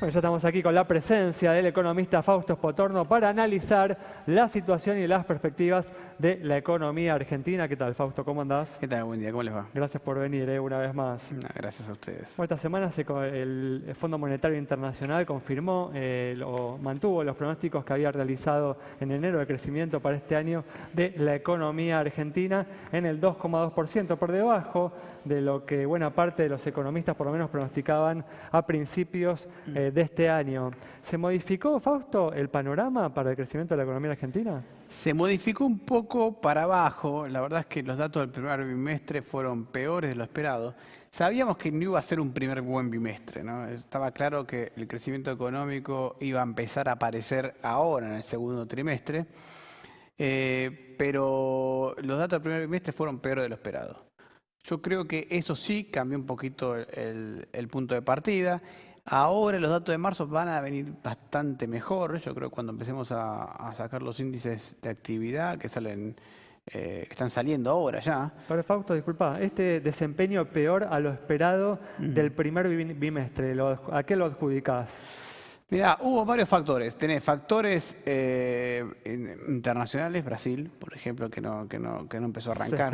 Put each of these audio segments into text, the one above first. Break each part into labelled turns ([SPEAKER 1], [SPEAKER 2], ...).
[SPEAKER 1] Bueno, ya estamos aquí con la presencia del economista Fausto Spotorno para analizar la situación y las perspectivas de la economía argentina. ¿Qué tal, Fausto? ¿Cómo andás?
[SPEAKER 2] ¿Qué tal? Buen día, ¿cómo les va?
[SPEAKER 1] Gracias por venir una vez más.
[SPEAKER 2] Gracias a ustedes.
[SPEAKER 1] Bueno, esta semana el Fondo Monetario Internacional confirmó o mantuvo los pronósticos que había realizado en enero de crecimiento para este año de la economía argentina en el 2,2%, por debajo de lo que buena parte de los economistas por lo menos pronosticaban a principios de este año. ¿Se modificó, Fausto, el panorama para el crecimiento de la economía argentina?
[SPEAKER 2] Se modificó un poco para abajo. La verdad es que los datos del primer bimestre fueron peores de lo esperado. Sabíamos que no iba a ser un primer buen bimestre, ¿no? Estaba claro que el crecimiento económico iba a empezar a aparecer ahora en el segundo trimestre, pero los datos del primer bimestre fueron peores de lo esperado. Yo creo que eso sí cambió un poquito el punto de partida. Ahora los datos de marzo van a venir bastante mejor. Yo creo que cuando empecemos a sacar los índices de actividad que salen, que están saliendo ahora ya.
[SPEAKER 1] Pero Fausto, disculpa, este desempeño peor a lo esperado del primer bimestre, ¿a qué lo adjudicás?
[SPEAKER 2] Mirá, hubo varios factores. Tenés factores internacionales, Brasil, por ejemplo, que no empezó a arrancar.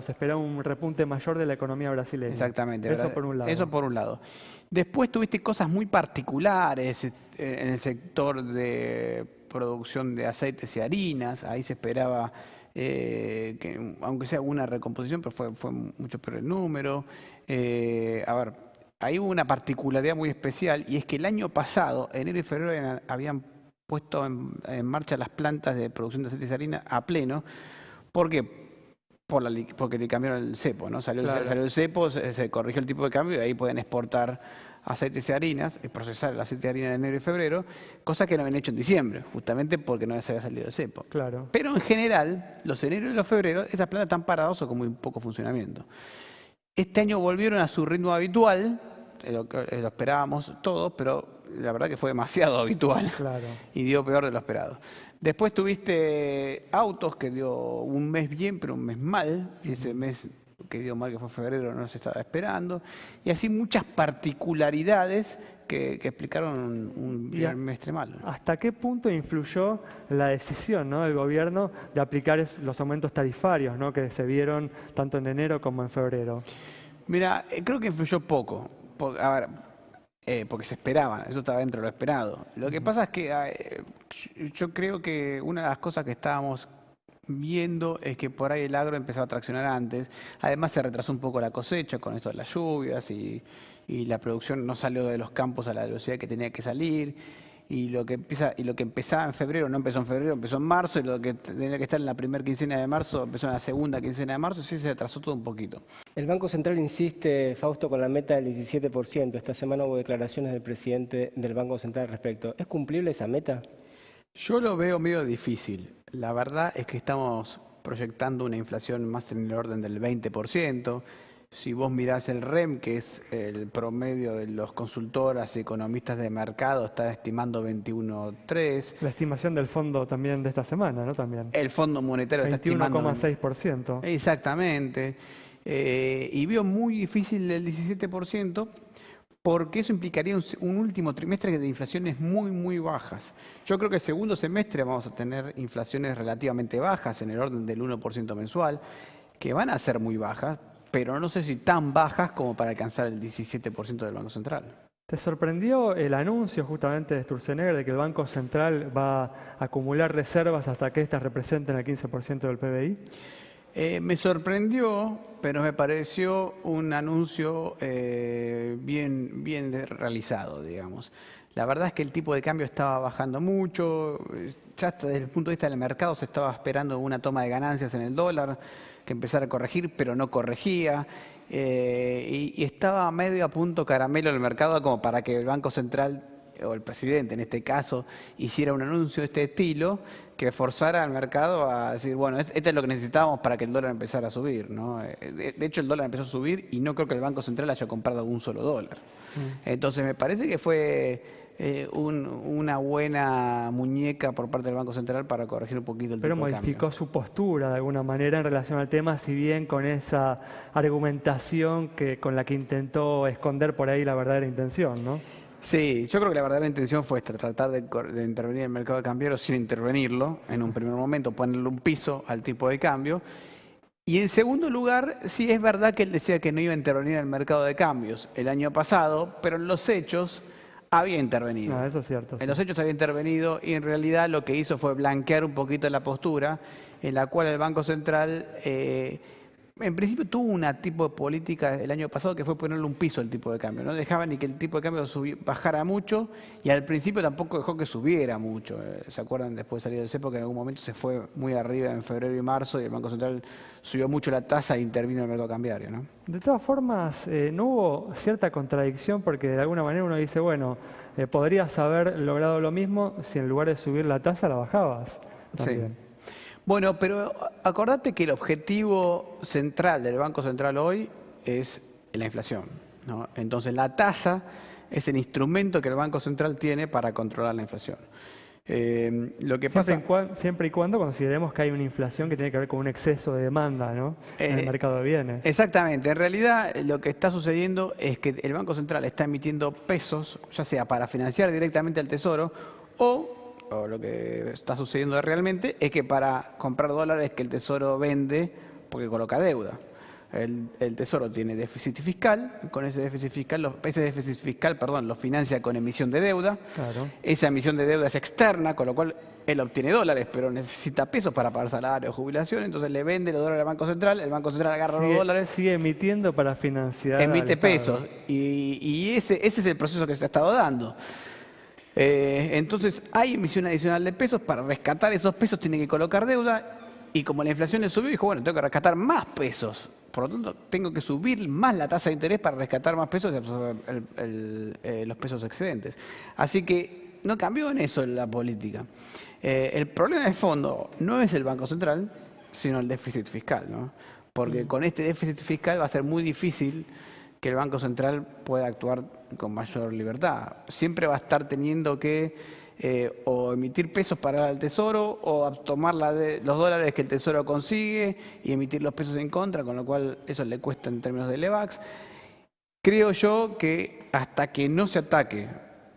[SPEAKER 1] Se esperaba un repunte mayor de la economía brasileña.
[SPEAKER 2] Exactamente.
[SPEAKER 1] Eso por un lado.
[SPEAKER 2] Eso por un lado. Después tuviste cosas muy particulares en el sector de producción de aceites y harinas. Ahí se esperaba que, aunque sea una recomposición, pero fue mucho peor el número. Ahí hubo una particularidad muy especial, y es que el año pasado, enero y febrero, habían puesto en marcha las plantas de producción de aceites y harinas a pleno. ¿Por qué? Porque le cambiaron el cepo, ¿no? Salió el cepo, se corrigió el tipo de cambio y ahí pueden exportar aceites y harinas, procesar el aceite de harina en enero y febrero, cosa que no habían hecho en diciembre, justamente porque no se había salido el cepo.
[SPEAKER 1] Claro.
[SPEAKER 2] Pero en general, los enero y los febrero, esas plantas están paradas o con muy poco funcionamiento. Este año volvieron a su ritmo habitual, lo esperábamos todos, pero la verdad que fue demasiado habitual.
[SPEAKER 1] Claro.
[SPEAKER 2] Y dio peor de lo esperado. Después tuviste autos, que dio un mes bien, pero un mes mal. Ese mes que dio mal, que fue febrero, no se estaba esperando. Y así muchas particularidades que explicaron un bimestre malo.
[SPEAKER 1] ¿Hasta qué punto influyó la decisión, ¿no?, del gobierno de aplicar los aumentos tarifarios, ¿no?, que se vieron tanto en enero como en febrero?
[SPEAKER 2] Mira, creo que influyó poco. Porque se esperaban, eso estaba dentro de lo esperado. Lo que pasa es que yo creo que una de las cosas que estábamos viendo es que por ahí el agro empezó a traccionar antes. Además se retrasó un poco la cosecha con esto de las lluvias y la producción no salió de los campos a la velocidad que tenía que salir. Y lo que empezaba en febrero no empezó en febrero, empezó en marzo, y lo que tenía que estar en la primera quincena de marzo empezó en la segunda quincena de marzo, sí se atrasó todo un poquito.
[SPEAKER 3] El Banco Central insiste, Fausto, con la meta del 17%. Esta semana hubo declaraciones del presidente del Banco Central al respecto. ¿Es cumplible esa meta?
[SPEAKER 2] Yo lo veo medio difícil. La verdad es que estamos proyectando una inflación más en el orden del 20%. Si vos mirás el REM, que es el promedio de los consultoras y economistas de mercado, está estimando 21,3.
[SPEAKER 1] La estimación del fondo también de esta semana, ¿no? También.
[SPEAKER 2] El Fondo Monetario está estimando
[SPEAKER 1] 21,6%.
[SPEAKER 2] Exactamente. Y veo muy difícil el 17%, porque eso implicaría un último trimestre de inflaciones muy, muy bajas. Yo creo que el segundo semestre vamos a tener inflaciones relativamente bajas, en el orden del 1% mensual, que van a ser muy bajas, pero no sé si tan bajas como para alcanzar el 17% del Banco Central.
[SPEAKER 1] ¿Te sorprendió el anuncio justamente de Sturzenegger de que el Banco Central va a acumular reservas hasta que éstas representen el 15% del PBI?
[SPEAKER 2] Me sorprendió, pero me pareció un anuncio bien realizado, digamos. La verdad es que el tipo de cambio estaba bajando mucho, ya hasta desde el punto de vista del mercado se estaba esperando una toma de ganancias en el dólar, que empezara a corregir, pero no corregía, y estaba medio a punto caramelo el mercado como para que el Banco Central, o el presidente en este caso, hiciera un anuncio de este estilo que forzara al mercado a decir, bueno, esto es lo que necesitábamos para que el dólar empezara a subir, ¿no? De hecho, el dólar empezó a subir y no creo que el Banco Central haya comprado un solo dólar. Entonces, me parece que fue una buena muñeca por parte del Banco Central para corregir un poquito el tipo de cambio.
[SPEAKER 1] Pero modificó su postura de alguna manera en relación al tema, si bien con esa argumentación con la que intentó esconder por ahí la verdadera intención, ¿no?
[SPEAKER 2] Sí, yo creo que la verdadera intención fue esta, tratar de intervenir en el mercado de cambiarios sin intervenirlo en un primer momento, ponerle un piso al tipo de cambio. Y en segundo lugar, sí es verdad que él decía que no iba a intervenir en el mercado de cambios el año pasado, pero en los hechos había intervenido.
[SPEAKER 1] No, eso es cierto.
[SPEAKER 2] En los hechos había intervenido y en realidad lo que hizo fue blanquear un poquito la postura en la cual el Banco Central en principio tuvo una tipo de política el año pasado que fue ponerle un piso al tipo de cambio. No dejaba ni que el tipo de cambio bajara mucho y al principio tampoco dejó que subiera mucho. ¿Se acuerdan después de salir del cepo que en algún momento se fue muy arriba en febrero y marzo y el Banco Central subió mucho la tasa e intervino en el mercado cambiario, ¿no?
[SPEAKER 1] De todas formas, ¿no hubo cierta contradicción? Porque de alguna manera uno dice, bueno, podrías haber logrado lo mismo si en lugar de subir la tasa la bajabas también.
[SPEAKER 2] Sí. Bueno, pero acordate que el objetivo central del Banco Central hoy es la inflación, ¿no? Entonces la tasa es el instrumento que el Banco Central tiene para controlar la inflación. Lo que pasa...
[SPEAKER 1] Siempre y cuando consideremos que hay una inflación que tiene que ver con un exceso de demanda, ¿no? En el mercado de bienes.
[SPEAKER 2] Exactamente. En realidad lo que está sucediendo es que el Banco Central está emitiendo pesos, ya sea para financiar directamente al Tesoro o lo que está sucediendo realmente es que para comprar dólares que el Tesoro vende porque coloca deuda. El Tesoro tiene déficit fiscal, con ese déficit fiscal, lo financia con emisión de deuda.
[SPEAKER 1] Claro.
[SPEAKER 2] Esa emisión de deuda es externa, con lo cual él obtiene dólares, pero necesita pesos para pagar salario o jubilación, entonces le vende los dólares al Banco Central, el Banco Central agarra los dólares.
[SPEAKER 1] Sigue emitiendo para financiar.
[SPEAKER 2] Emite pesos, y ese es el proceso que se ha estado dando. Entonces hay emisión adicional de pesos, para rescatar esos pesos tiene que colocar deuda y como la inflación le subió, dijo, bueno, tengo que rescatar más pesos, por lo tanto tengo que subir más la tasa de interés para rescatar más pesos y absorber los pesos excedentes. Así que no cambió en eso la política. El problema de fondo no es el Banco Central, sino el déficit fiscal, ¿no? Porque con este déficit fiscal va a ser muy difícil que el Banco Central pueda actuar con mayor libertad. Siempre va a estar teniendo que o emitir pesos para el Tesoro o tomar los dólares que el Tesoro consigue y emitir los pesos en contra, con lo cual eso le cuesta en términos de LEVAX. Creo yo que hasta que no se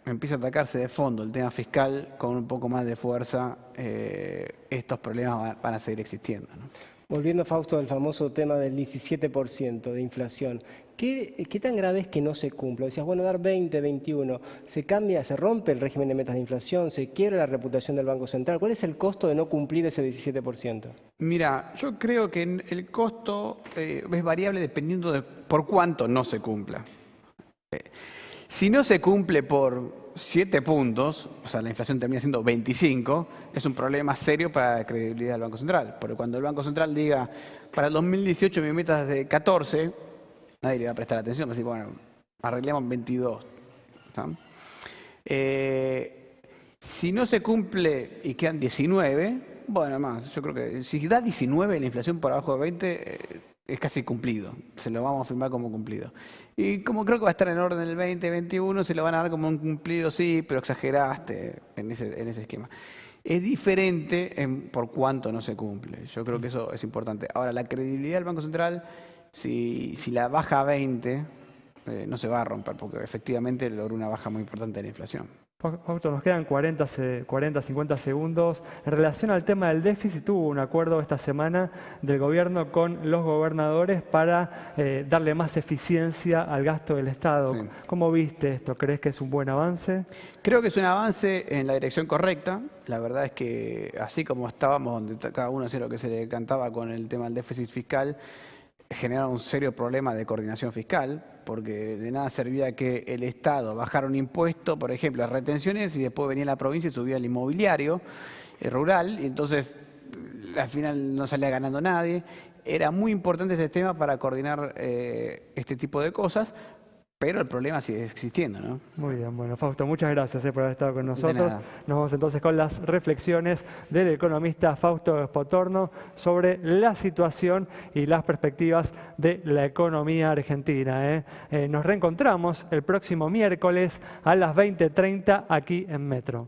[SPEAKER 2] empiece a atacarse de fondo el tema fiscal con un poco más de fuerza, estos problemas van a seguir existiendo, ¿no?
[SPEAKER 3] Volviendo, Fausto, al famoso tema del 17% de inflación, ¿qué tan grave es que no se cumpla? Decías, bueno, dar 20, 21, ¿se cambia, se rompe el régimen de metas de inflación, se quiebra la reputación del Banco Central? ¿Cuál es el costo de no cumplir ese 17%?
[SPEAKER 2] Mira, yo creo que el costo es variable dependiendo de por cuánto no se cumpla. Si no se cumple por 7 puntos, o sea, la inflación termina siendo 25, es un problema serio para la credibilidad del Banco Central. Porque cuando el Banco Central diga, para el 2018 mi meta es de 14, nadie le va a prestar atención, va a decir, bueno, arreglemos 22. ¿No? Si no se cumple y quedan 19, bueno, más, yo creo que si da 19 la inflación por abajo de 20, es casi cumplido, se lo vamos a firmar como cumplido. Y como creo que va a estar en orden el 2021, se lo van a dar como un cumplido, sí, pero exageraste en ese esquema. Es diferente por cuánto no se cumple, yo creo que eso es importante. Ahora, la credibilidad del Banco Central, si la baja a 20, no se va a romper, porque efectivamente logró una baja muy importante de la inflación.
[SPEAKER 1] Fausto, nos quedan 40, 50 segundos. En relación al tema del déficit, hubo un acuerdo esta semana del gobierno con los gobernadores para darle más eficiencia al gasto del Estado. Sí. ¿Cómo viste esto? ¿Crees que es un buen avance?
[SPEAKER 2] Creo que es un avance en la dirección correcta. La verdad es que así como estábamos, donde cada uno hacía lo que se le cantaba con el tema del déficit fiscal, generaron un serio problema de coordinación fiscal, porque de nada servía que el Estado bajara un impuesto, por ejemplo, las retenciones, y después venía la provincia y subía el inmobiliario rural, y entonces al final no salía ganando nadie. Era muy importante este tema para coordinar este tipo de cosas, pero el problema sigue existiendo, ¿no?
[SPEAKER 1] Muy bien, bueno, Fausto, muchas gracias por haber estado con nosotros. Nos vamos entonces con las reflexiones del economista Fausto Spotorno sobre la situación y las perspectivas de la economía argentina. Nos reencontramos el próximo miércoles a las 20:30 aquí en Metro.